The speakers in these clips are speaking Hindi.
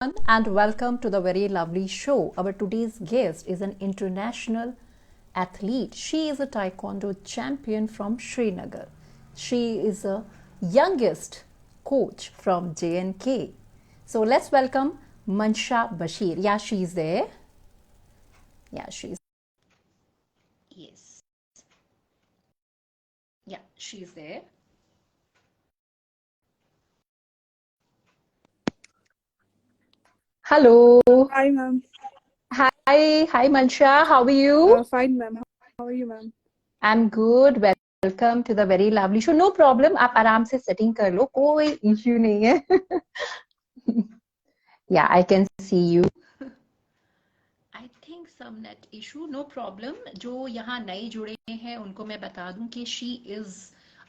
And welcome to the very lovely show. Our today's guest is an international athlete. She is a taekwondo champion from Srinagar. She is a youngest coach from JNK. So let's welcome Mansha Bashir. Yeah, she's there. Yeah, she's yes. Yeah, she's there. Hello. Hi, ma'am. Hi Mansha. How are you? Fine, ma'am. How are you, ma'am? I'm good. Welcome to the very lovely show. No problem. आप आराम से सेटिंग कर लो, कोई इश्यू नहीं है. Yeah, I can see you. I think some net issue, no problem. जो यहाँ नए जुड़े हैं उनको मैं बता दूं कि she is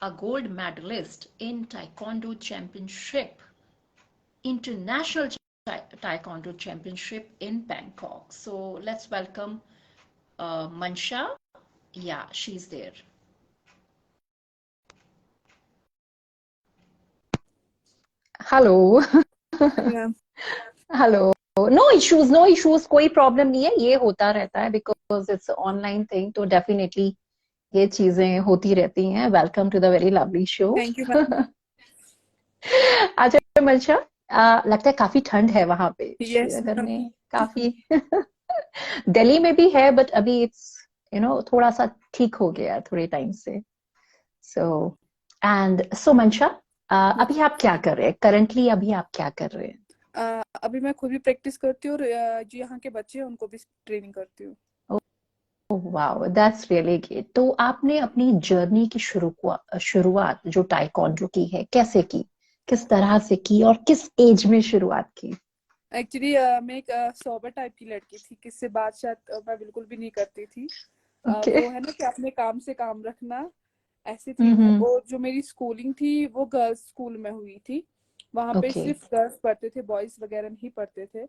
a gold medalist in Taekwondo Championship, International Taekwondo Championship in Bangkok. So let's welcome Mansha. Yeah, she's there. Hello. Hi, ma'am. Hello. No issues कोई प्रॉब्लम नहीं है. ये होता रहता है बिकॉज इट्स ऑनलाइन थिंग, तो डेफिनेटली ये चीजें होती रहती हैं. Welcome to the very lovely show. Thank you, ma'am. अच्छा मंशा, लगता है काफी ठंड है वहां पे Yes, श्रीनगर ma'am. में. काफी दिल्ली में भी है बट अभी इट्स थोड़ा सा ठीक हो गया थोड़े टाइम से. सो मंशा, अभी आप क्या कर रहे हैं करंटली? अभी आप क्या कर रहे हैं? अभी मैं खुद भी प्रैक्टिस करती हूँ और जो यहाँ के बच्चे हैं उनको भी ट्रेनिंग करती हूँ. Wow, that's really great. तो आपने अपनी जर्नी की शुरुआत जो टाइकोंडो की है कैसे की, किस तरह से की और किस एज में शुरुआत की? एक्चुअली मैं एक सोबर टाइप की लड़की थी. किससे बात शायद मैं बिल्कुल भी नहीं करती थी. ओके. वो है ना कि अपने काम से काम रखना, ऐसी थी मैं. और जो मेरी स्कूलिंग थी वो गर्ल्स स्कूल में हुई थी. वहां पे ओके. सिर्फ गर्ल्स पढ़ते थे, बॉयज वगैरह नहीं पढ़ते थे.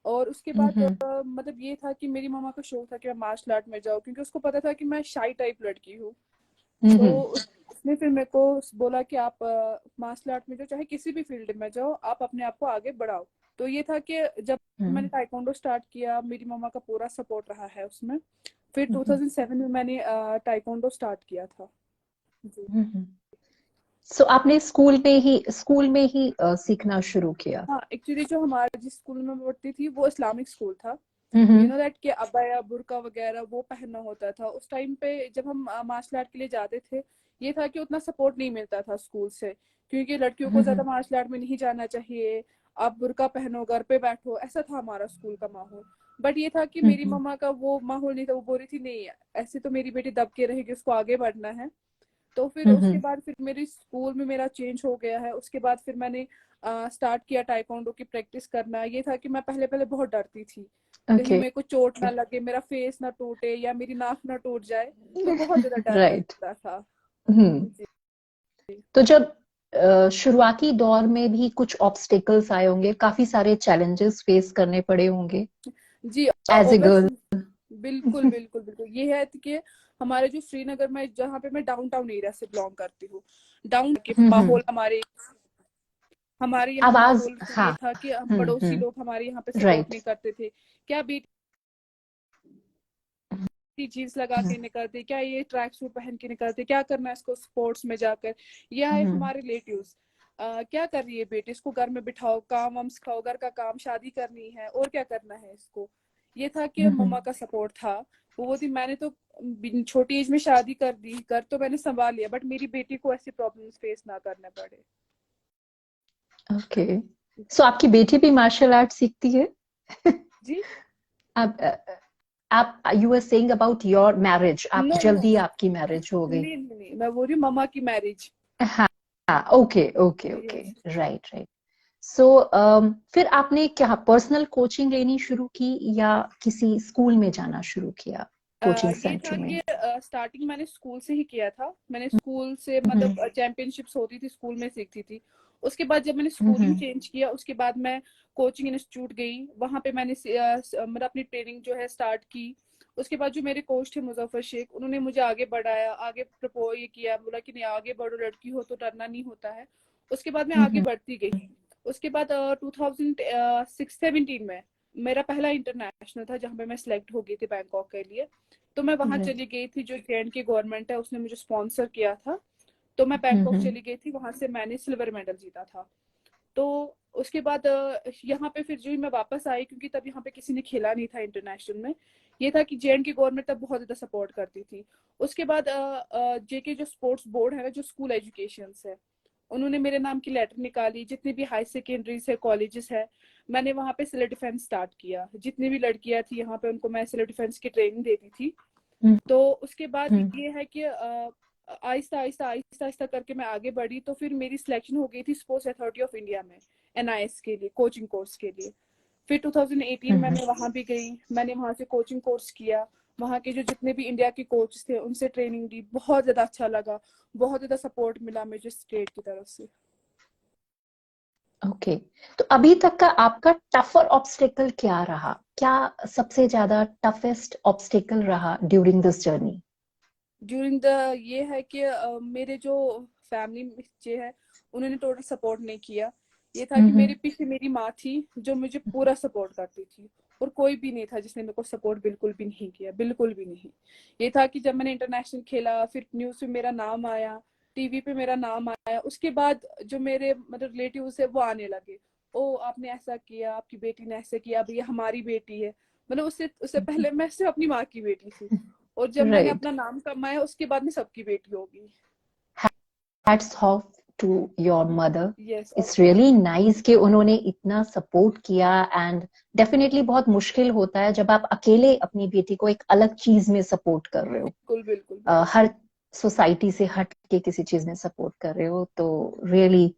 और उसके बाद मतलब ये था कि मेरी मम्मा का शौक था कि मैं मार्शल आर्ट में जाऊँ, क्योंकि उसको पता था कि मैं शाई टाइप लड़की हूँ. तो उसने फिर मेरे को बोला कि आप मार्शल आर्ट में जाओ, चाहे किसी भी फील्ड में जाओ, आप अपने आप को आगे बढ़ाओ. तो ये था कि जब मैंने टाइकोंडो स्टार्ट किया, मेरी मम्मा का पूरा सपोर्ट रहा है उसमें. फिर 2007 में मैंने टाइकोंडो स्टार्ट किया था. जी. सो आपने स्कूल में ही सीखना शुरू किया? हाँ, एक्चुअली जो हमारे जिस स्कूल में मैं पढ़ती थी वो इस्लामिक स्कूल था. यू नो दैट कि अबाया बुर्का वगैरह वो पहनना होता था उस टाइम पे जब हम मार्शल आर्ट के लिए जाते थे. ये था कि उतना सपोर्ट नहीं मिलता था स्कूल से, क्योंकि लड़कियों को ज्यादा मार्शल आर्ट में नहीं जाना चाहिए, आप बुर्का पहनो, घर पे बैठो, ऐसा था हमारा स्कूल का माहौल. बट ये था कि मेरी मम्मा का वो माहौल नहीं था. वो बोल रही थी नहीं, ऐसे तो मेरी बेटी दब के रहेगी, उसको आगे बढ़ना है. तो फिर उसके बाद फिर मेरे स्कूल में मेरा चेंज हो गया है. उसके बाद फिर मैंने स्टार्ट किया टाइकोंडो की प्रैक्टिस करना. ये था कि मैं पहले पहले बहुत डरती थी, कहीं ओके. मेरे को चोट ना लगे, मेरा फेस ना टूटे या मेरी नाक ना टूट जाए. तो बहुत ज्यादा डर राइट. लगता था. जी. तो जब शुरुआती दौर में भी कुछ ऑब्स्टिकल्स आए होंगे, काफी सारे चैलेंजेस फेस करने पड़े होंगे जी, एज ए ऑब्वियस. गर्ल? बिल्कुल बिल्कुल बिल्कुल. ये है कि हमारे जो श्रीनगर में, जहाँ पे मैं डाउनटाउन एरिया से बिलोंग करती हूँ, डाउन के माहौल हमारे यहाँ आवाज, माहौल ये हाँ. था कि हम पड़ोसी लोग हमारे यहाँ पे सपोर्ट राइट. नहीं करते थे. क्या बेटी जीन्स लगा के निकलते, क्या ये ट्रैक सूट पहन के निकलते, क्या करना है इसको स्पोर्ट्स में जाकर. ये आए हमारे रिलेटिव्स, क्या कर रही है बेटी, इसको घर में बिठाओ, काम वाम सिखाओ, घर का काम, शादी करनी है और क्या करना है इसको. ये था कि मम्मा का सपोर्ट था. वो थी, मैंने तो छोटी एज में शादी कर दी, घर तो मैंने संभाल लिया, बट मेरी बेटी को ऐसी प्रॉब्लम्स फेस ना करने पड़े. ओके. सो आपकी बेटी भी मार्शल आर्ट सीखती है? जी. आप you were saying about your marriage, आप नो नो, जल्दी आपकी मैरिज हो गई? नहीं नहीं नहीं, मैं बोल रही हूँ मम्मा की मैरिज. हाँ. हाँ, okay okay okay. Yes. Right right. So फिर आपने क्या पर्सनल कोचिंग लेनी शुरू की या किसी स्कूल में जाना शुरू किया, कोचिंग ये था सेंटर में? कि स्टार्टिंग मैंने स्कूल से ही किया था. मैंने स्कूल से मतलब चैंपियनशिप्स होती थी स्कूल में सीखती थी. उसके बाद जब मैंने स्कूलिंग चेंज किया, उसके बाद मैं कोचिंग इंस्टीट्यूट गई. वहां पे मैंने मतलब अपनी ट्रेनिंग जो है स्टार्ट की. उसके बाद जो मेरे कोच थे मुजफ्फर शेख, उन्होंने मुझे आगे बढ़ाया, आगे प्रपोज ये किया, बोला कि नहीं आगे बढ़ो, लड़की हो तो डरना नहीं होता है. उसके बाद मैं आगे बढ़ती गई. उसके बाद 2016-17 में मेरा पहला इंटरनेशनल था जहाँ पे मैं सिलेक्ट हो गई थी बैंकॉक के लिए। तो मैं वहां Right. चली गई थी, जो जे की गवर्नमेंट है उसने मुझे स्पॉन्सर किया था। तो मैं बैंकॉक हम्म। चली गई थी, वहां से मैंने सिल्वर मेडल जीता था। तो उसके बाद यहाँ पे फिर जो ही मैं वापस आई, क्योंकि तब यहाँ पे किसी ने खेला नहीं था इंटरनेशनल में। ये था कि जे की गवर्नमेंट तब बहुत ज्यादा सपोर्ट करती थी। उसके बाद जेके जो स्पोर्ट्स बोर्ड है ना, जो स्कूल एजुकेशन है, उन्होंने मेरे नाम की लेटर निकाली। जितनी भी हाई सेकेंडरीज है, कॉलेजेस है, मैंने वहां पे सिविल डिफेंस स्टार्ट किया। जितनी भी लड़कियां थी यहाँ पे उनको मैं सिविल डिफेंस की ट्रेनिंग देती थी। हम्म। तो उसके बाद हम्म। ये है कि आहिस्ता आहिस्ता आहिस्ता आहिस्ता करके मैं आगे बढ़ी। तो फिर मेरी सिलेक्शन हो गई थी स्पोर्ट्स अथॉरिटी ऑफ इंडिया में, एनआईएस के लिए, कोचिंग कोर्स के लिए। फिर 2018 में हम्म। मैं वहां भी गई, मैंने वहां से कोचिंग कोर्स किया। वहां के जो जितने भी इंडिया के कोच थे उनसे ट्रेनिंग ली, बहुत ज्यादा अच्छा लगा, बहुत ज्यादा सपोर्ट मिला मुझे स्टेट की तरफ से। ओके। तो अभी तक का आपका टफर ऑब्स्टेकल क्या रहा, क्या सबसे ज्यादा टफेस्ट ऑब्स्टेकल रहा during this journey? During the ये है कि मेरे जो फैमिली जे है उन्होंने टोटल सपोर्ट नहीं किया। ये था कि हम्म। मेरे पीछे मेरी माँ थी जो मुझे पूरा सपोर्ट करती थी, और कोई भी नहीं था जिसने मेरे को सपोर्ट बिल्कुल भी नहीं किया, बिल्कुल भी नहीं। ये था कि जब मैंने इंटरनेशनल खेला, फिर न्यूज में मेरा नाम आया, टीवी पे मेरा नाम आया, उसके बाद जो मेरे मतलब रिलेटिव है वो आने लगे। ओ आपने ऐसा किया, आपकी बेटी ने ऐसे किया, अब ये हमारी बेटी है। मतलब उससे उससे पहले मैं सिर्फ अपनी माँ की बेटी थी, और जब मैंने राइट। अपना नाम कमाया उसके बाद में सबकी बेटी होगी। Hats off to your mother. Yes of it's course. Really nice कि उन्होंने इतना सपोर्ट किया। एंड डेफिनेटली बहुत मुश्किल होता है जब आप अकेले अपनी बेटी को एक अलग चीज में सपोर्ट कर रहे हो, बिल्कुल बिल्कुल बिल्कुल। हर सोसाइटी से हट के किसी चीज में सपोर्ट कर रहे हो। तो really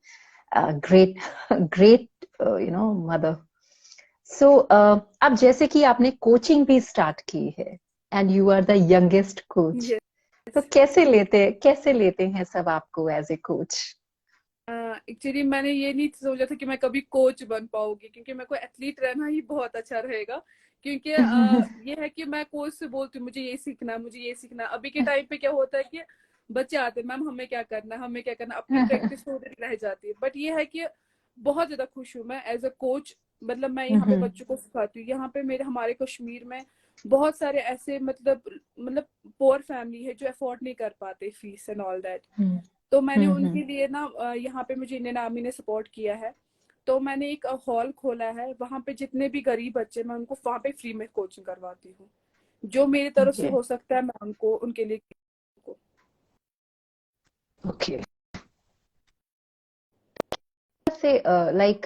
great, great mother. So अब जैसे कि आपने कोचिंग भी स्टार्ट की है and you are the youngest coach, तो यस। कैसे लेते हैं सब आपको एज ए कोच? एक्चुअली मैंने ये नहीं सोचा था कि मैं कभी कोच बन पाऊंगी, क्योंकि मेरे को एथलीट रहना ही बहुत अच्छा रहेगा। क्योंकि ये है कि मैं कोच से बोलती हूँ मुझे ये सीखना, मुझे ये सीखना। अभी के टाइम पे क्या होता है कि बच्चे आते हैं, मैम हमें क्या करना है, हमें क्या करना, अपनी प्रैक्टिस तो उधर ही रह जाती है। बट ये है कि बहुत ज्यादा खुश हूँ मैं एज अ कोच। मतलब मैं यहाँ पे बच्चों को सिखाती हूँ। यहाँ पे मेरे हमारे कश्मीर में बहुत सारे ऐसे मतलब पुअर फैमिली है जो अफोर्ड नहीं कर पाते फीस एंड ऑल दैट। तो मैंने उनके लिए ना यहाँ पे मुझे इंडियन आर्मी ने सपोर्ट किया है। तो मैंने एक हॉल खोला है, वहां पे जितने भी गरीब बच्चे मैं उनको वहां पे फ्री में कोचिंग करवाती हूँ। जो मेरी तरफ से ओके। हो सकता है मैं उनको उनके लिए। ओके। से लाइक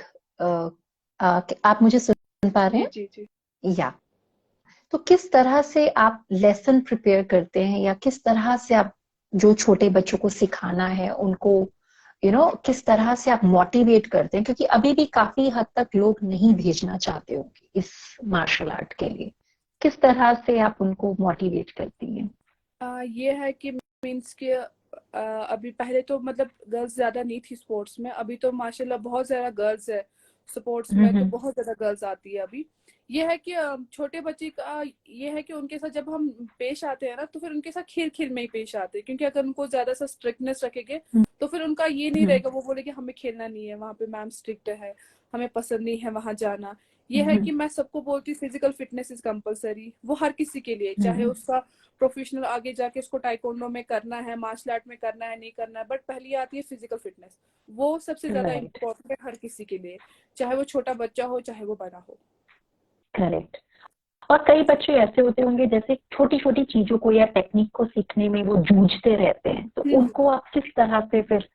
आप मुझे सुन पा रहे जी हैं? जी जी। या तो किस तरह से आप लेसन प्रिपेयर करते हैं, या किस तरह से आप जो छोटे बच्चों को सिखाना है उनको किस तरह से आप मोटिवेट करते हैं, क्योंकि अभी भी काफी हद तक लोग नहीं भेजना चाहते होंगे इस मार्शल आर्ट के लिए। किस तरह से आप उनको मोटिवेट करती हैं? ये है कि मीन्स कि अभी पहले तो मतलब गर्ल्स ज्यादा नहीं थी स्पोर्ट्स में, अभी तो माशाल्लाह बहुत ज्यादा गर्ल्स है स्पोर्ट्स में, तो हम्म। बहुत ज्यादा गर्ल्स आती है अभी। ये है कि छोटे बच्चे का ये है कि उनके साथ जब हम पेश आते हैं ना, तो फिर उनके साथ खेल खेल में ही पेश आते हैं। क्योंकि अगर उनको ज्यादा सा स्ट्रिक्टनेस रखेंगे तो फिर उनका ये नहीं हम्म। रहेगा, वो बोले कि हमें खेलना नहीं है, वहां पे मैम स्ट्रिक्ट है, हमें पसंद नहीं है वहां जाना। ये है हम्म। कि मैं सबको बोलती हूँ फिजिकल फिटनेस इज कंपलसरी, वो हर किसी के लिए, चाहे हम्म। उसका प्रोफेशनल आगे जाके उसको टाइकोंडो में करना है, मार्शल आर्ट में करना है, नहीं करना है, बट पहली आती है फिजिकल फिटनेस। वो सबसे ज्यादा राइट। इम्पोर्टेंट है हर किसी के लिए, चाहे वो छोटा बच्चा हो चाहे वो बड़ा हो। करेक्ट। और कई बच्चे ऐसे होते होंगे जैसे छोटी छोटी चीजों को या टेक्निक को सीखने में वो जूझते रहते हैं, तो उनको आप किस तरह से फिर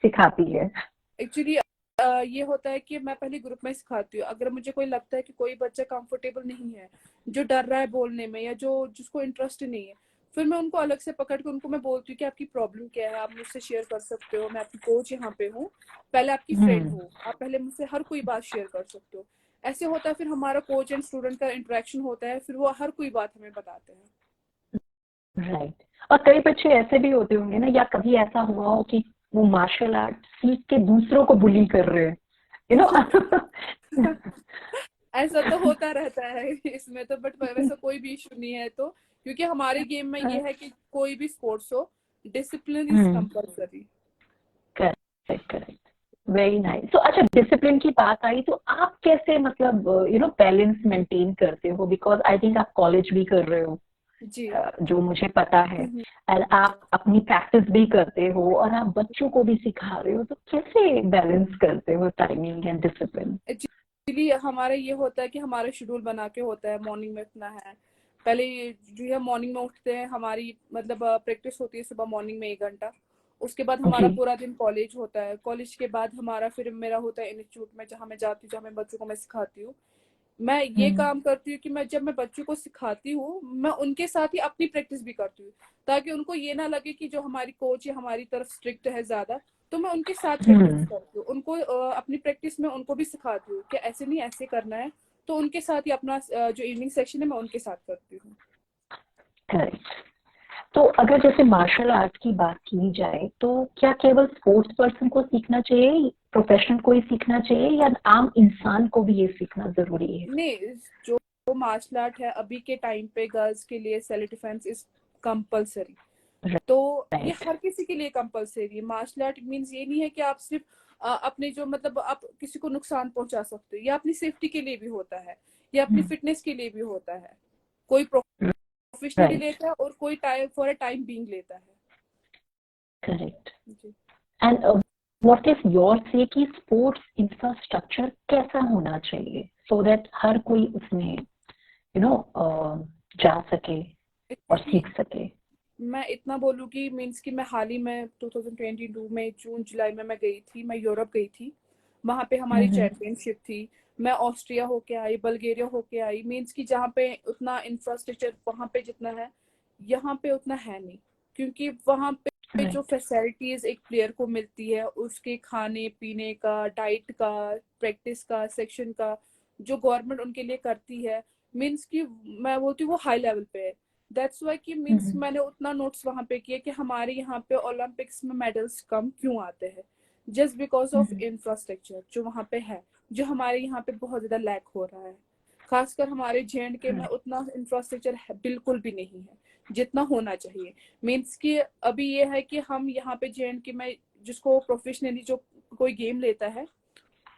सिखाती है? एक्चुअली ये होता है कि मैं पहले ग्रुप में सिखाती हूँ। अगर मुझे कोई लगता है कि कोई बच्चा कंफर्टेबल नहीं है, जो डर रहा है बोलने में, या जो जिसको इंटरेस्ट नहीं है, फिर मैं उनको अलग से पकड़ के उनको मैं बोलती हूँ कि आपकी प्रॉब्लम क्या है, आप मुझसे शेयर कर सकते हो, मैं आपकी कोच यहाँ पे हूँ, पहले आपकी फ्रेंड हम्म। हूँ, आप पहले मुझसे हर कोई बात शेयर कर सकते हो। ऐसे होता है, फिर हमारा कोच एंड स्टूडेंट का इंटरेक्शन होता है, फिर वो हर कोई बात हमें बताते हैं। राइट। और कई बच्चे ऐसे भी होते होंगे ना, या कभी ऐसा हुआ हो कि वो मार्शल आर्ट सीख के दूसरों को बुली कर रहे हैं, यू नो? ऐसा तो होता रहता है इसमें तो, बट वैसा कोई भी इशू नहीं है। तो क्योंकि हमारे गेम में ये है कि कोई भी स्पोर्ट्स हो, discipline is compulsory. Correct, correct. Very nice. तो अच्छा, डिसिप्लिन की बात आई तो आप कैसे मतलब बैलेंस मेंटेन करते हो? बिकॉज आई थिंक आप कॉलेज भी कर रहे हो, जी। जो मुझे पता है, और आप अपनी प्रैक्टिस भी करते हो और आप बच्चों को भी सिखा रहे हो, तो कैसे बैलेंस करते हो टाइमिंग एंड डिसिप्लिन? एक्चुअली हमारा ये होता है कि हमारा शेड्यूल बना के होता है, मॉर्निंग में उठना है। पहले जो है मॉर्निंग में उठते हैं, हमारी मतलब प्रैक्टिस होती है सुबह मॉर्निंग में 1 घंटा। उसके बाद हमारा जी। पूरा दिन कॉलेज होता है। कॉलेज के बाद हमारा फिर मेरा होता है इंस्टीट्यूट में, जहाँ मैं जाती हूँ, जहाँ मैं बच्चों को मैं सिखाती हूँ। मैं ये हम्म। काम करती हूँ कि जब मैं बच्चों को सिखाती हूँ, मैं उनके साथ ही अपनी प्रैक्टिस भी करती हूँ, ताकि उनको ये ना लगे कि जो हमारी कोच है हमारी तरफ स्ट्रिक्ट है ज्यादा। तो मैं उनके साथ प्रैक्टिस हम्म। करती हूँ, उनको अपनी प्रैक्टिस में उनको भी सिखाती हूँ कि ऐसे नहीं ऐसे करना है। तो उनके साथ ही अपना जो इवनिंग सेक्शन है मैं उनके साथ करती हूँ। करेक्ट। तो अगर जैसे मार्शल आर्ट की बात की जाए, तो क्या केवल स्पोर्ट्स पर्सन को सीखना चाहिए, प्रोफेशनल को ही सीखना चाहिए, या आम इंसान को भी ये सीखना जरूरी है? नहीं, जो मार्शल आर्ट है अभी के टाइम पे गर्ल्स के लिए सेल्फ डिफेंस इज कंपल्सरी। तो ये राइट। हर किसी के लिए कंपलसरी है। मार्शल आर्ट मीन्स ये नहीं है कि आप सिर्फ अपने जो मतलब आप किसी को नुकसान पहुंचा सकते हो। ये अपनी सेफ्टी के लिए भी होता है, या अपनी फिटनेस के लिए भी होता है। कोई प्रोफेशनली राइट। लेता है और कोई time for a time being लेता है। करेक्ट। जी। And what is your say कि स्पोर्ट्स इंफ्रास्ट्रक्चर कैसा होना चाहिए सो दैट हर कोई उसमें जा सके और एक्चुअली सीख सके? मैं इतना बोलूँ कि मीन्स कि मैं हाल ही में 2022 में जून जुलाई में मैं गई थी, मैं यूरोप गई थी। वहां पे हमारी हम्म। चैंपियनशिप थी। मैं ऑस्ट्रिया होके आई, बल्गेरिया होके आई। मीन्स कि जहाँ पे उतना इंफ्रास्ट्रक्चर वहां पे जितना है, यहाँ पे उतना है नहीं। क्योंकि वहां पे जो राइट। फैसिलिटीज एक प्लेयर को मिलती है, उसके खाने पीने का, डाइट का, प्रैक्टिस का, सेक्शन का, जो गवर्नमेंट उनके लिए करती है, मीन्स कि मैं बोलती हूँ वो हाई लेवल पे है। दैट्स वाई कि मीन्स हम्म। मैंने उतना नोट्स वहां पे किया कि हमारे यहाँ पे ओलंपिक्स में मेडल्स कम क्यों आते हैं। जस्ट बिकॉज ऑफ इंफ्रास्ट्रक्चर जो वहाँ पे है, जो हमारे यहाँ पे बहुत ज्यादा लैक हो रहा है। खासकर हमारे JNK में उतना इंफ्रास्ट्रक्चर बिल्कुल भी नहीं है जितना होना चाहिए। मीन्स कि अभी ये है कि हम यहाँ पे JNK में जिसको प्रोफेशनली जो कोई गेम लेता है,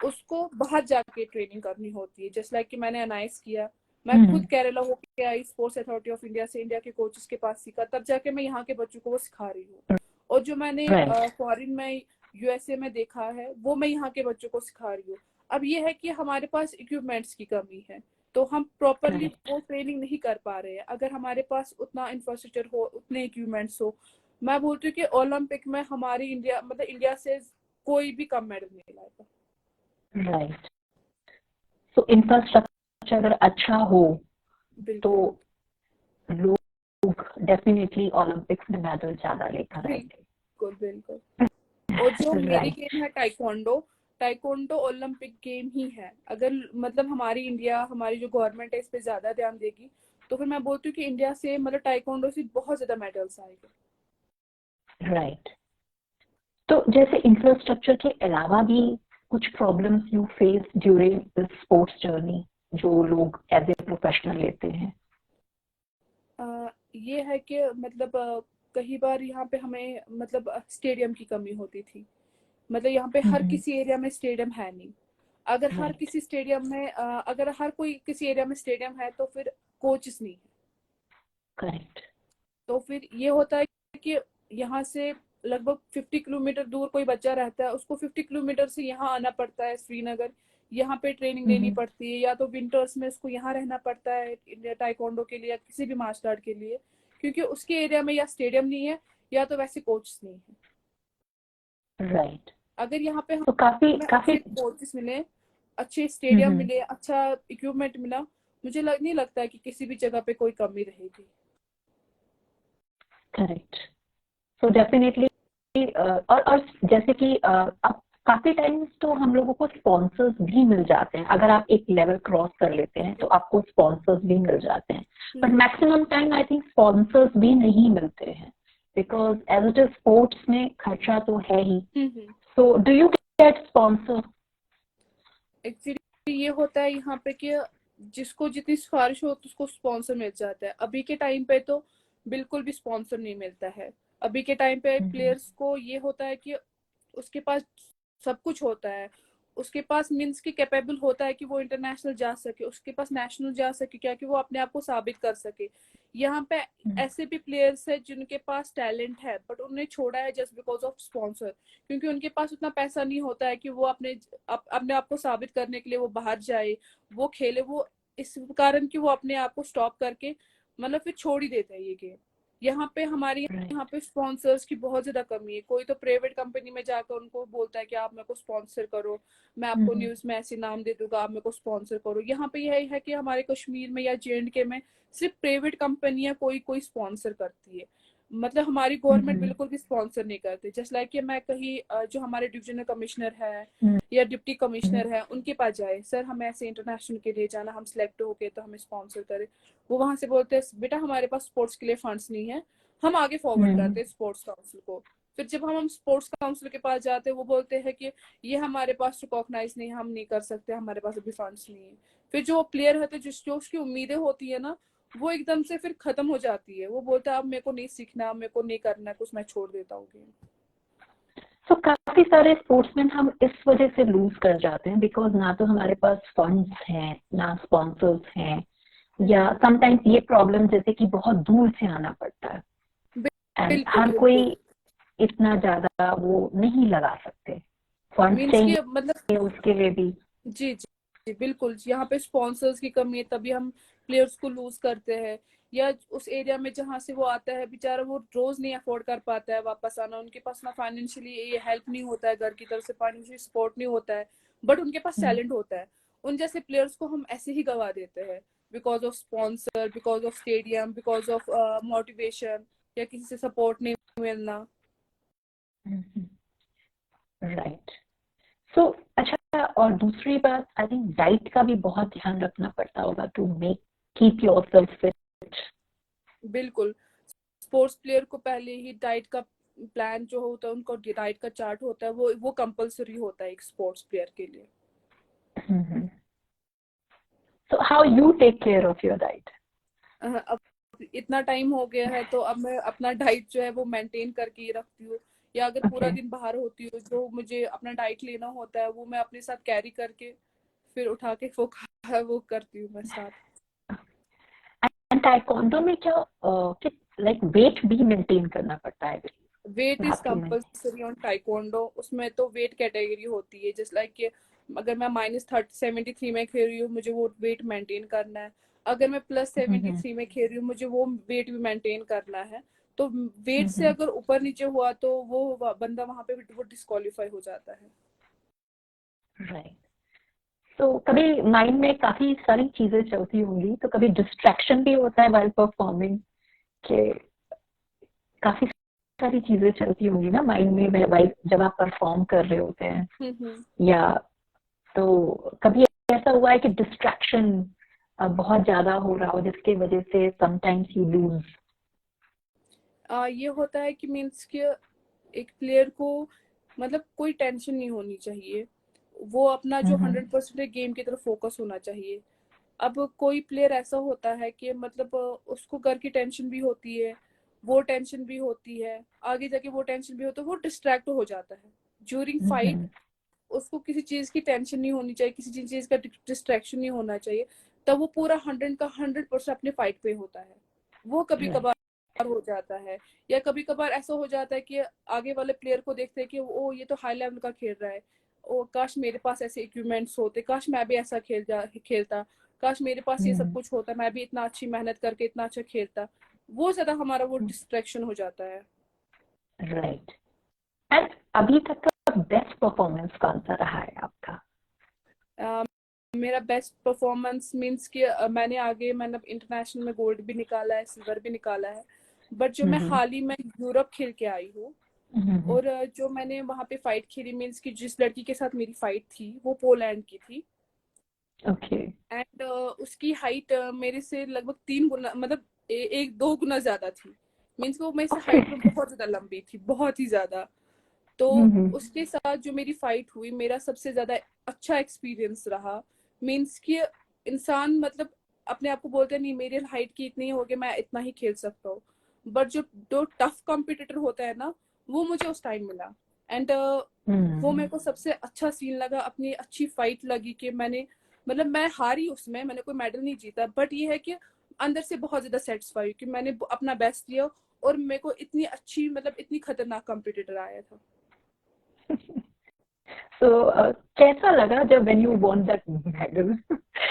उसको बाहर जाके ट्रेनिंग करनी होती है। जस्ट लाइक कि मैंने अनाइस किया, मैं खुद हम्म। केरला होके आई, स्पोर्ट्स अथॉरिटी ऑफ इंडिया से, इंडिया के कोचेस के पास सीखा, तब जाके मैं यहाँ के बच्चों को वो सिखा रही हूँ। और जो मैंने राइट। फॉरेन में, USA में देखा है, वो मैं यहाँ के बच्चों को सिखा रही हूँ। अब ये है कि हमारे पास इक्विपमेंट्स की कमी है, तो हम प्रॉपरली करेक्ट। वो ट्रेनिंग नहीं कर पा रहे हैं। अगर हमारे पास उतना इंफ्रास्ट्रक्चर हो, उतने इक्विपमेंट्स हो, मैं बोलती हूँ कि ओलंपिक में हमारी इंडिया मतलब इंडिया से कोई भी कम मेडल नहीं लाएगा। राइट। तो इंफ्रास्ट्रक्चर अगर अच्छा हो तो बिल्कुल लोग डेफिनेटली ओलंपिक्स में मेडल ज्यादा लेकर आएंगे। बिल्कुल बिल्कुल। और जो मेरी राइट। गेम है टाइकोंडो, टाइकोंडो ओलंपिक गेम ही है। अगर मतलब हमारी इंडिया, हमारी जो गवर्नमेंट है इस पे ज्यादा ध्यान देगी, तो फिर मैं बोलती हूँ कि इंडिया से मतलब टाइकोंडो से बहुत ज्यादा मेडल्स आएंगे। राइट। तो जैसे इंफ्रास्ट्रक्चर के अलावा भी कुछ problems you face during this sports journey जो लोग एज ए प्रोफेशनल लेते हैं? ये है कि मतलब कई बार यहाँ पे हमें मतलब स्टेडियम की कमी होती थी। मतलब यहाँ पे हर किसी एरिया में स्टेडियम है नहीं। अगर हर राइट। किसी स्टेडियम में अगर हर कोई किसी एरिया में स्टेडियम है, तो फिर कोचेस नहीं है। करेक्ट। तो फिर ये होता है कि यहाँ से लगभग 50 किलोमीटर दूर कोई बच्चा रहता है, उसको 50 किलोमीटर से यहाँ आना पड़ता है श्रीनगर। यहाँ पे ट्रेनिंग लेनी पड़ती है, या तो विंटर्स में उसको यहाँ रहना पड़ता है इंडिया टाइकोंडो के लिए या किसी भी मार्शल आर्ट के लिए, क्योंकि उसके एरिया में या स्टेडियम नहीं है, या तो वैसे कोच नहीं है। राइट। अगर यहाँ पे तो काफी हमें काफी। अच्छे कोचेस मिले, अच्छे स्टेडियम मिले, अच्छा इक्विपमेंट मिला, मुझे नहीं लगता है कि किसी भी जगह पे कोई कमी रहेगी। करेक्ट। So definitely. और जैसे कि अब काफी टाइम्स तो हम लोगों को स्पॉन्सर्स भी मिल जाते हैं, अगर आप एक लेवल क्रॉस कर लेते हैं तो आपको स्पॉन्सर्स भी मिल जाते हैं। But maximum time I think sponsors भी नहीं मिलते हैं, because as it is sports में खर्चा तो है ही। So do you get sponsor? Actually ये होता है यहाँ पे कि जिसको जितनी सिफारिश हो उसको स्पॉन्सर मिल जाता है। अभी के टाइम पे तो बिल्कुल भी स्पॉन्सर नहीं मिलता है। अभी के टाइम पे प्लेयर्स को ये होता है कि उसके पास सब कुछ होता है उसके पास, मीन्स की कैपेबल होता है कि वो इंटरनेशनल जा सके, उसके पास नेशनल जा सके, क्या कि वो अपने आप को साबित कर सके। यहाँ पे ऐसे भी प्लेयर्स है जिनके पास टैलेंट है बट उन्हें छोड़ा है जस्ट बिकॉज ऑफ स्पॉन्सर, क्योंकि उनके पास उतना पैसा नहीं होता है कि वो अपने आप को साबित करने के लिए वो बाहर जाए, वो खेले, वो इस कारण कि वो अपने आप को स्टॉप करके मतलब फिर छोड़ ही देते हैं ये गेम। यहाँ पे हमारे यहाँ पे स्पॉन्सर्स की बहुत ज्यादा कमी है। कोई तो प्राइवेट कंपनी में जाकर उनको बोलता है कि आप मेरे को स्पॉन्सर करो, मैं आपको न्यूज में ऐसे नाम दे दूंगा, आप मेरे को स्पॉन्सर करो। यहाँ पे यही है कि हमारे कश्मीर में या J&K में सिर्फ प्राइवेट कंपनियां कोई कोई स्पॉन्सर करती है, मतलब हमारी गवर्नमेंट बिल्कुल भी स्पॉन्सर नहीं करती। जस्ट लाइक कि मैं कहीं जो हमारे डिविजनल कमिश्नर है या डिप्टी कमिश्नर है उनके पास जाए, सर हमें ऐसे इंटरनेशनल के लिए जाना, हम सिलेक्ट हो गए तो हमें स्पॉन्सर करे, वो वहां से बोलते हैं बेटा हमारे पास स्पोर्ट्स के लिए फंड्स नहीं है, हम आगे फॉरवर्ड करते हैं स्पोर्ट्स काउंसिल को। फिर जब हम स्पोर्ट्स काउंसिल के पास जाते हैं वो बोलते हैं कि ये हमारे पास रिकॉग्नाइज नहीं, हम नहीं कर सकते, हमारे पास अभी फंड्स नहीं है। फिर जो प्लेयर होते हैं जो उसकी उम्मीदें होती है ना वो एकदम से फिर खत्म हो जाती है, वो बोलता है अब मेरे को नहीं सीखना, मेरे को नहीं करना कुछ, मैं छोड़ देता हूँ गेम। तो काफी सारे स्पोर्ट्समैन हम इस वजह से लूज कर जाते हैं बिकॉज ना तो हमारे पास फंड्स हैं ना स्पॉन्सर्स हैं, या समटाइम्स ये प्रॉब्लम जैसे कि बहुत दूर से आना पड़ता है एंड हर कोई इतना ज्यादा वो नहीं लगा सकते, फंड्स चाहिए मतलब उसके लिए भी। जी जी बिल्कुल, यहाँ पे स्पॉन्सर्स की कमी है तभी हम प्लेयर्स को लूज करते हैं, या उस एरिया में जहाँ से वो आता है बेचारा वो रोज नहीं अफोर्ड कर पाता है वापस आना, उनके पास ना फाइनेंशियली ये हेल्प नहीं होता है, घर की तरफ से फाइनेंशियली सपोर्ट नहीं होता है, बट उनके पास टैलेंट होता है। उन जैसे प्लेयर्स को हम ऐसे ही गवा देते हैं because of sponsor, because of stadium, because of motivation या किसी से सपोर्ट नहीं मिलना। राइट। सो अच्छा, और दूसरी बात आई थिंक डाइट का भी बहुत ध्यान रखना पड़ता होगा to make keep yourself fit. बिल्कुल, स्पोर्ट्स प्लेयर को पहले ही डाइट का प्लान जो होता है, उनका डाइट का चार्ट होता है, वो कंपलसरी होता है एक स्पोर्ट्स प्लेयर के लिए। So how you take care of your diet? अब इतना टाइम हो गया है तो अब मैं अपना डाइट जो है वो मेंटेन करके ही रखती हूँ, या अगर पूरा दिन बाहर होती हूँ जो मुझे अपना डाइट लेना होता है वो मैं अपने साथ कैरी करके फिर उठा के वो करती हूँ मैं साथ। एंड ताइक्वांडो में क्या लाइक वेट भी मेंटेन करना पड़ता है? Weight is compulsory on taekwondo, उसमें तो वेट कैटेगरी होती है, जस्ट लाइक अगर मैं -73 में खेल रही हूँ मुझे वो वेट मेंटेन करना है, अगर मैं +73 में खेल रही हूँ मुझे वो वेट भी मेंटेन करना है। तो वेट से अगर ऊपर नीचे हुआ तो वो बंदा वहां पे वो डिस्क्वालीफाई हो जाता है। राइट। तो कभी माइंड में काफी सारी चीजें चलती होंगी, तो कभी डिस्ट्रैक्शन भी होता है वाइल परफॉर्मिंग के? काफी सारी चीजें चलती होंगी ना माइंड में वाइल जब आप परफॉर्म कर रहे होते हैं, या तो कभी ऐसा हुआ है कि डिस्ट्रैक्शन बहुत ज्यादा हो रहा हो जिसके वजह से समटाइम्स यू लूज? ये होता है कि मीन्स कि एक प्लेयर को मतलब कोई टेंशन नहीं होनी चाहिए, वो अपना जो 100% गेम की तरफ फोकस होना चाहिए। अब कोई प्लेयर ऐसा होता है कि मतलब उसको घर की टेंशन भी होती है, वो टेंशन भी होती है, आगे जाके वो टेंशन भी होता है, वो डिस्ट्रैक्ट हो जाता है ड्यूरिंग फाइट। उसको किसी चीज की टेंशन नहीं होनी चाहिए, किसी चीज का डिस्ट्रैक्शन नहीं होना चाहिए, तब वो पूरा 100% अपने फाइट पे होता है। वो कभी कभार हो जाता है, या कभी कभार ऐसा हो जाता है कि आगे वाले प्लेयर को देखते हैं कि ओ ये तो हाई लेवल का खेल रहा है, ओ काश मेरे पास ऐसे इक्विपमेंट्स होते, काश मैं भी ऐसा खेलता, काश मेरे पास ये सब कुछ होता, मैं भी इतना अच्छी मेहनत करके इतना अच्छा खेलता। वो ज्यादा हमारा वो डिस्ट्रैक्शन हो जाता है। राइट। एंड अभी तक का बेस्ट परफॉर्मेंस कौन सा रहा है आपका? मेरा बेस्ट परफॉर्मेंस मीन्स कि मैंने इंटरनेशनल में गोल्ड भी निकाला है, सिल्वर भी निकाला है, बट जो मैं हाल ही में यूरोप खेल के आई हूँ, और जो मैंने वहां पे फाइट खेली मीन्स कि जिस लड़की के साथ मेरी फाइट थी वो पोलैंड की थी। ओके। एंड उसकी हाइट मेरे से लगभग 3 गुना मतलब 1-2 गुना ज्यादा थी, मीन्स वो मेरे से हाइट में बहुत ज्यादा लंबी थी, बहुत ही ज्यादा। तो उसके साथ जो मेरी फाइट हुई मेरा सबसे ज्यादा अच्छा एक्सपीरियंस रहा। मीन्स कि इंसान मतलब अपने आप को बोलते नहीं मेरी हाइट की इतनी होगी मैं इतना ही खेल सकता हूँ, बट जो टफ कॉम्पिटिटर होता है ना वो मुझे उस टाइम मिला। एंड वो मेरे को सबसे अच्छा सीन लगा, अपनी अच्छी फाइट लगी कि मैंने मतलब मैं हारी उसमें, मैंने कोई मेडल नहीं जीता, बट ये है कि अंदर से बहुत ज्यादा सेटिस्फाई हुई कि मैंने अपना बेस्ट दिया और मेरे को इतनी अच्छी मतलब इतनी खतरनाक कॉम्पिटिटर आया था। So, कैसा लगा जब when you won that medal?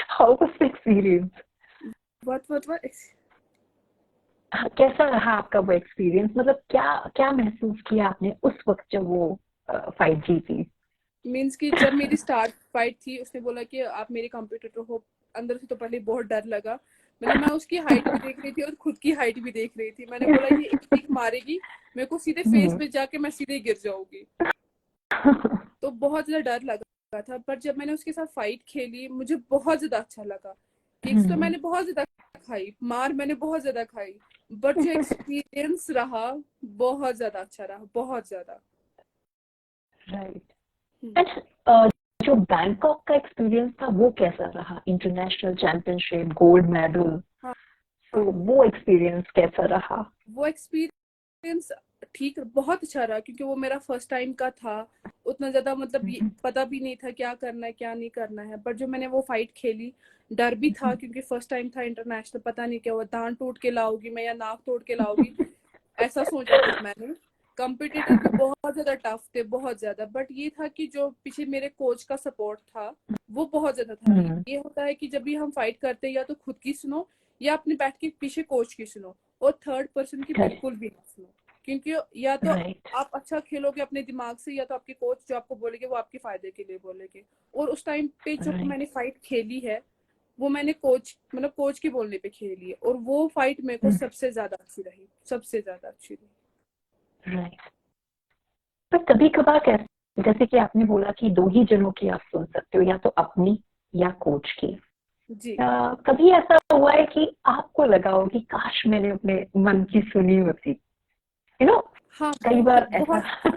How was the experience? what कैसा रहा आपका वो एक्सपीरियंस? मतलब क्या क्या महसूस किया आपने उस वक्त जब वो फाइट जीती? मीन्स कि जब मेरी स्टार्ट फाइट थी उसने बोला कि आप मेरे कॉम्पिटिटर हो, अंदर से तो पहले बहुत डर लगा, मतलब मैं उसकी हाइट भी देख रही थी और खुद की हाइट भी देख रही थी, मैंने बोला ये एक किक मारेगी मेरे को सीधे फेस पे जाके मैं सीधे गिर जाऊंगी, तो बहुत ज्यादा डर लगा था। पर जब मैंने उसके साथ फाइट खेली मुझे बहुत ज्यादा अच्छा लगा। किक्स तो मैंने बहुत ज्यादा खाई, मार मैंने बहुत ज्यादा खाई, बट जो एक्सपीरियंस रहा बहुत ज्यादा अच्छा रहा, बहुत ज्यादा। राइट। एंड जो बैंकॉक का एक्सपीरियंस था वो कैसा रहा? इंटरनेशनल चैंपियनशिप, गोल्ड मेडल, हाँ तो वो एक्सपीरियंस कैसा रहा? वो एक्सपीरियंस ठीक बहुत अच्छा रहा, क्योंकि वो मेरा फर्स्ट टाइम का था, उतना ज्यादा मतलब पता भी नहीं था क्या करना है क्या नहीं करना है, पर जो मैंने वो फाइट खेली, डर भी था क्योंकि फर्स्ट टाइम था इंटरनेशनल, पता नहीं क्या हुआ, दांत टूट के लाओगी मैं या नाक तोड़ के लाओगी, ऐसा सोचा था मैंने। कंपिटिटर भी बहुत ज्यादा टफ थे, बहुत ज्यादा, बट ये था कि जो पीछे मेरे कोच का सपोर्ट था वो बहुत ज्यादा था। ये होता है कि जब भी हम फाइट करते हैं या तो खुद की सुनो या अपने बैठ के पीछे कोच की सुनो, और थर्ड पर्सन की बिल्कुल भी ना सुनो, क्योंकि या तो आप अच्छा खेलोगे अपने दिमाग से या तो आपके कोच जो आपको बोलेंगे वो आपके फायदे के लिए बोलेंगे। और उस टाइम पे जो मैंने फाइट खेली है वो मैंने कोच मतलब कोच के बोलने पे खेली है, और वो फाइट मेरे को सबसे ज्यादा अच्छी रही, सबसे ज्यादा अच्छी रही। राइट। पर कभी कभार कैसे, जैसे कि आपने बोला कि दो ही जनों की आप सुन सकते हो, या तो अपनी या कोच की, जी कभी ऐसा हुआ है कि आपको लगा हो कि काश मैंने अपने मन की सुनी होती? हाँ कई बार बहुत ऐसा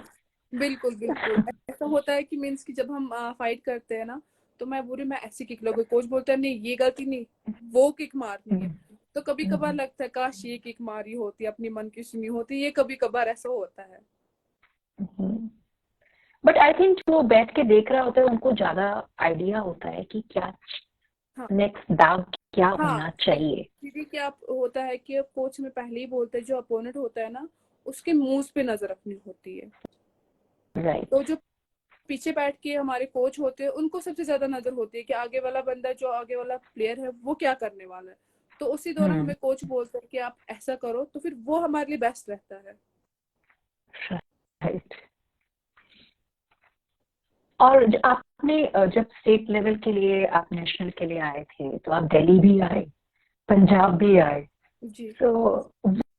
बिल्कुल बिल्कुल ऐसा होता है कि मीन्स कि जब हम फाइट करते हैं ना, तो मैं बोली मैं ऐसी किक लगूंगी, कोच बोलता है नहीं ये गलती नहीं, वो किक मारनी है, तो कभी कभार लगता है काश ये किक मारी होती, अपनी मन की सुनी होती, ये कभी कभार ऐसा होता है। बट आई थिंक जो बैठ के देख रहा होता है उनको ज्यादा आइडिया होता है कि क्या हाँ नेक्स्ट दाव क्या हाँ होना चाहिए। क्योंकि क्या होता है कि कोच में पहले ही बोलते हैं जो अपोनेंट होता है ना उसके मुंह पे नजर रखनी होती है, राइट। तो जो पीछे बैठ के हमारे कोच होते हैं उनको सबसे ज्यादा नजर होती है कि आगे वाला बंदा जो आगे वाला प्लेयर है वो क्या करने वाला है, तो उसी दौरान हमें कोच बोलता है कि आप ऐसा करो, तो फिर वो हमारे लिए बेस्ट रहता है। राइट। और आपने जब स्टेट लेवल के लिए आप नेशनल के लिए आए थे तो आप दिल्ली भी आए, पंजाब भी आए, जी तो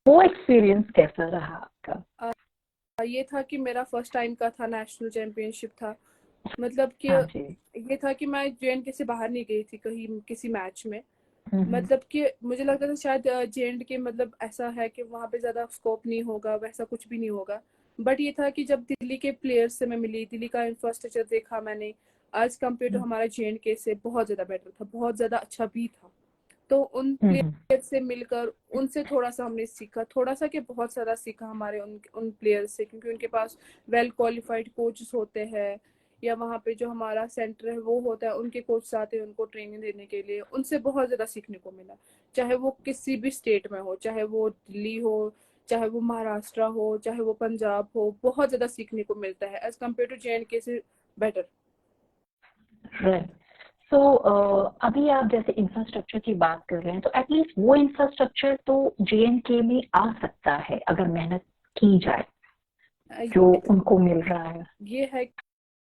वो एक्सपीरियंस कैसा रहा आपका? ये था कि मेरा फर्स्ट टाइम का था, नेशनल चैंपियनशिप था, मतलब कि हाँ जी। ये था कि मैं JNK से बाहर नहीं गई थी कहीं किसी मैच में, मतलब कि मुझे लगता था शायद JNK मतलब ऐसा है कि वहाँ पे ज्यादा स्कोप नहीं होगा, वैसा कुछ भी नहीं होगा, बट ये था कि जब दिल्ली के प्लेयर्स से मैं मिली, दिल्ली का इंफ्रास्ट्रक्चर देखा मैंने, आज कम्पेयर टू हमारा JNK से बहुत ज्यादा बेटर था, बहुत ज्यादा अच्छा भी था, तो उन प्लेयर से मिलकर उनसे थोड़ा सा हमने सीखा, थोड़ा सा कि बहुत सारा सीखा हमारे उन प्लेयर से, क्योंकि उनके पास वेल क्वालिफाइड कोचेस होते हैं, या वहाँ पे जो हमारा सेंटर है वो होता है, उनके कोच आते हैं उनको ट्रेनिंग देने के लिए, उनसे बहुत ज्यादा सीखने को मिला, चाहे वो किसी भी स्टेट में हो, चाहे वो दिल्ली हो, चाहे वो महाराष्ट्र हो, चाहे वो पंजाब हो, बहुत ज्यादा सीखने को मिलता है एज कम्पेयर टू JNK से बेटर। राइट। तो अभी आप जैसे इंफ्रास्ट्रक्चर की बात कर रहे हैं, तो एटलीस्ट वो इंफ्रास्ट्रक्चर तो JNK में आ सकता है अगर मेहनत की जाए, जो उनको मिल रहा है। ये है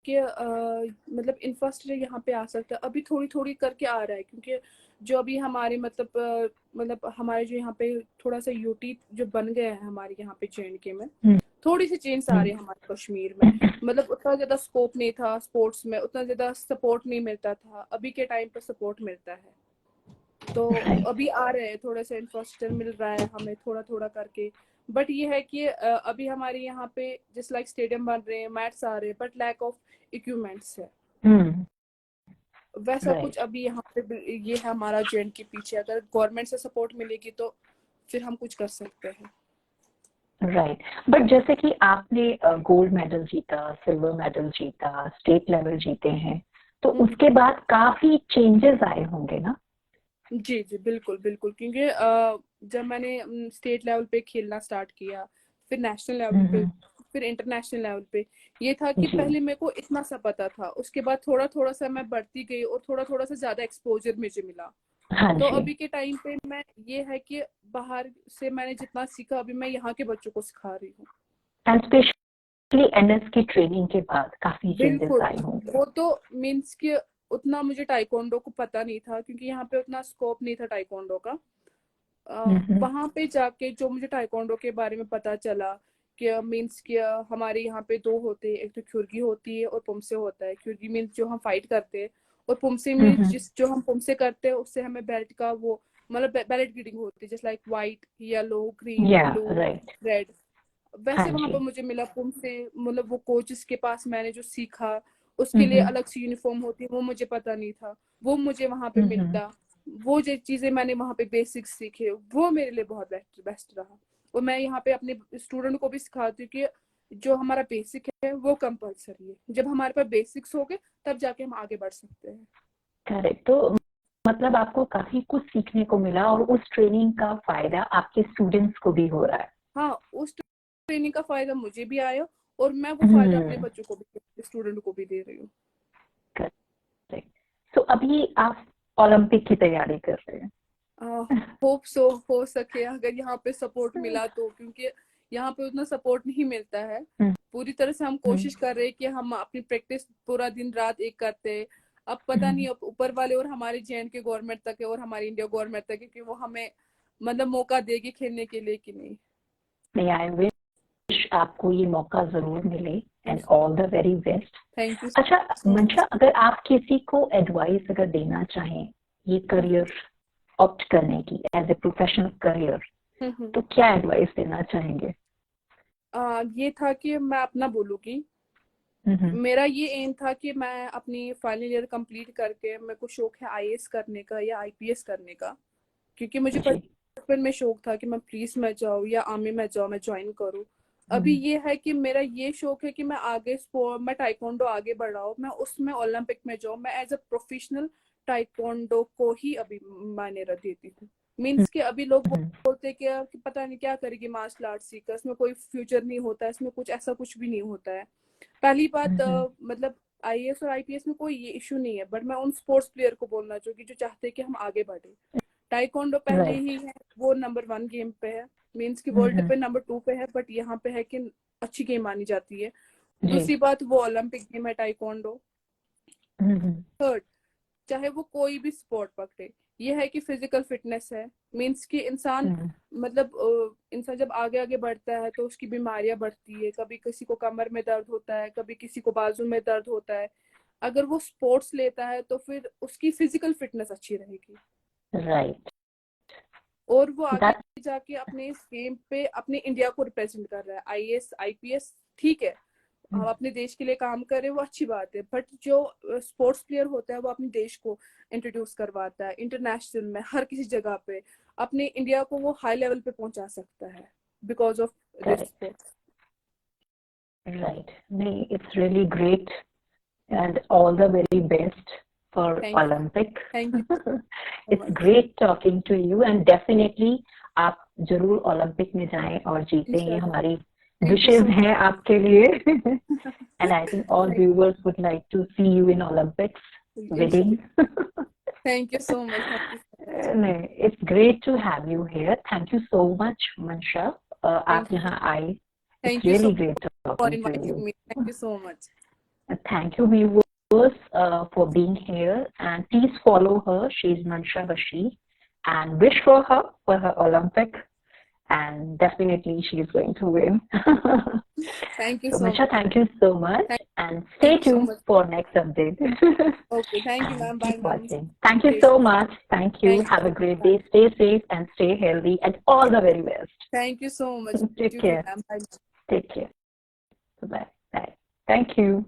कि मतलब इंफ्रास्ट्रक्चर यहाँ पे आ सकता है, अभी थोड़ी थोड़ी करके आ रहा है, क्योंकि जो अभी हमारे मतलब हमारे जो यहाँ पे थोड़ा सा यूटी जो बन गया है हमारे यहाँ पे JNK में, थोड़ी सी चेंज आ रही है हमारे कश्मीर में, मतलब उतना ज्यादा स्कोप नहीं था स्पोर्ट्स में, उतना ज्यादा सपोर्ट नहीं मिलता था, अभी के टाइम पर सपोर्ट मिलता है, तो अभी आ रहे हैं, थोड़ा सा इंफ्रास्ट्रक्चर मिल रहा है हमें थोड़ा थोड़ा करके, बट ये है कि अभी हमारे यहाँ पे जिस लाइक स्टेडियम बन रहे हैं, मैट्स आ रहे हैं, बट लैक ऑफ इक्विपमेंट्स है, वैसा कुछ अभी यहाँ पे ये है हमारा JNK के पीछे, अगर गवर्नमेंट से सपोर्ट मिलेगी तो फिर हम कुछ कर सकते हैं। राइट। बट जैसे कि आपने गोल्ड मेडल जीता, सिल्वर मेडल जीता, स्टेट लेवल जीते हैं, तो उसके बाद काफी चेंजेस आए होंगे ना? जी जी बिल्कुल बिल्कुल, क्योंकि जब मैंने स्टेट लेवल पे खेलना स्टार्ट किया, फिर नेशनल लेवल पे, फिर इंटरनेशनल लेवल पे, ये था कि जी। पहले मेरे को इतना सा पता था, उसके बाद थोड़ा थोड़ा सा मैं बढ़ती गई और थोड़ा थोड़ा सा ज्यादा एक्सपोजर मुझे मिला। हाँ तो जी। अभी के टाइम पे मैं, ये है कि बाहर से मैंने जितना सीखा अभी मैं यहाँ के बच्चों को सिखा रही हूँ। एंड स्पेशली एनएस की ट्रेनिंग के बाद काफी चेंजेस बिल्कुल, आए होंगे। वो तो मीन्स कि उतना मुझे टाइकोंडो को पता नहीं था, क्योंकि यहाँ पे उतना स्कोप नहीं था टाइकोंडो का। वहां पे जाके जो मुझे टाइकोंडो के बारे में पता चला कि मीन्स कि हमारे यहाँ पे दो होते हैं, एक तो क्युर्गी होती है और पुमसे होता है। क्युर्गी मीन्स जो हम फाइट करते हैं, और पुमसे मीन्स जिस जो हम पुमसे करते हैं उससे हमें बेल्ट का वो, मतलब बेल्ट ग्रीडिंग होती है, just like white, yellow, green, या ब्लू, राइट। रेड। हाँ वैसे वहां जी। पर मुझे मिला पुमसे, मतलब वो कोचेस के पास मैंने जो सीखा उसके लिए अलग से यूनिफॉर्म होती है, वो मुझे पता नहीं था, वो मुझे वहां पे मिला। वो जो चीजें मैंने वहां पे बेसिक्स सीखे वो मेरे लिए बहुत बेस्ट बेस्ट रहा। और मैं यहाँ पे अपने स्टूडेंट को भी सिखाती हूँ कि जो हमारा बेसिक है वो कंपलसरी है, जब हमारे पास बेसिक्स हो गए तब जाके हम आगे बढ़ सकते हैं। करेक्ट। तो मतलब आपको काफी कुछ सीखने को मिला और उस ट्रेनिंग का फायदा आपके स्टूडेंट्स को भी हो रहा है। हाँ, उस ट्रेनिंग का फायदा मुझे भी आया और मैं वो फायदा अपने हम्म। बच्चों को भी, स्टूडेंट को भी दे रही हूँ। करेक्ट। तो अभी आप ओलंपिक की तैयारी कर रहे हैं? होप सो, हो सके अगर यहाँ पे सपोर्ट मिला तो, क्योंकि यहाँ पे उतना सपोर्ट नहीं मिलता है। पूरी तरह से हम कोशिश कर रहे हैं कि हम अपनी प्रैक्टिस पूरा दिन रात एक करते हैं। अब पता नहीं अब ऊपर वाले और हमारे जेएंड के गवर्नमेंट तक है और हमारी इंडिया गवर्नमेंट तक है कि वो हमें मतलब मौका देगी खेलने के लिए कि नहीं। नहीं, आई विश आपको ये मौका जरूर मिले and all the very best. Thank you अच्छा सो मंशा, मच। अगर आप किसी को एडवाइस अगर देना चाहें ये करियर ऑप्ट करने की एज ए प्रोफेशनल करियर, तो क्या एडवाइस देना चाहेंगे? ये था कि मैं अपना बोलूंगी, मेरा ये एम था कि मैं अपनी फाइनल ईयर कंप्लीट करके, मेरे को शौक है आईएएस करने का या आईपीएस करने का, क्योंकि मुझे जी। बचपन में शौक था कि मैं पुलिस में जाऊँ या आर्मी में जाऊँ, मैं ज्वाइन करूँ। अभी ये है कि मेरा ये शौक है कि मैं आगे स्पोर्ट, मैं टाइकोंडो आगे बढ़ाऊँ, मैं उसमें ओलंपिक में जाऊँ, मैं एज अ प्रोफेशनल टाइकोंडो को ही अभी मायने देती हूँ। मीन्स कि अभी लोग बोलते हैं कि पता नहीं क्या करेगी मार्शल आर्ट सीखकर, इसमें कोई फ्यूचर नहीं होता है, इसमें कुछ ऐसा कुछ भी नहीं होता है। पहली बात मतलब आईएएस और आईपीएस में कोई ये इशू नहीं है, बट मैं उन स्पोर्ट्स प्लेयर को बोलना चाहूंगी जो चाहते हैं कि हम आगे बढ़े। टाइकोंडो पहले ही राइट। है, वो नंबर 1 गेम पे है, मीन्स की वर्ल्ड पे नंबर 2 पे है, बट यहाँ पे है कि अच्छी गेम मानी जाती है। जी। दूसरी बात, वो ओलंपिक गेम है टाइकोंडो। थर्ड, चाहे वो कोई भी स्पोर्ट पकड़े, ये है कि फिजिकल फिटनेस है। मीन्स कि इंसान, मतलब इंसान जब आगे आगे बढ़ता है तो उसकी बीमारियां बढ़ती है, कभी किसी को कमर में दर्द होता है, कभी किसी को बाजू में दर्द होता है। अगर वो स्पोर्ट्स लेता है तो फिर उसकी फिजिकल फिटनेस अच्छी रहेगी राइट। और वो आगे दैट। जाके अपने इस गेम पे अपने इंडिया को रिप्रेजेंट कर रहा है। आईएएस आईपीएस ठीक है, हम अपने देश के लिए काम करें वो अच्छी बात है, बट जो स्पोर्ट्स प्लेयर होता है वो अपने देश को इंट्रोड्यूस करवाता है इंटरनेशनल में, हर किसी जगह पे अपने इंडिया को वो हाई लेवल पे पहुंचा सकता है because of this correct. Sport. Right. नहीं, it's really great and all the very best for Olympic. Thank you so It's much. great talking to you and definitely आप जरूर ओलंपिक में जाएं और जीतें, ये हमारी थैंक यू विशेष सो हैं आपके लिए। And I think all much. viewers would like to see you in Olympics winning. Thank you so much. Thank you so much. It's great to have you here. Thank you so much, Mansha. आप थैंक यू यहाँ आए. It's thank you so really much great for talking to you. Inviting me. Thank you so much. Thank you, viewers, for being here. And please follow her. She's Mansha Bashir. And wish for her Olympic. And definitely she's going to win. Thank you So, so Mansha, much. thank you so much. And stay thank you so tuned much. for next update. Okay, thank you ma'am. And bye keep ma'am. watching. Thank you so much. Thank you. Thank Have you. a great bye. day. Stay safe and stay healthy. And all the very best. Thank you so much. Take you to care. Ma'am. Bye. Take care. Bye. Bye. Thank you.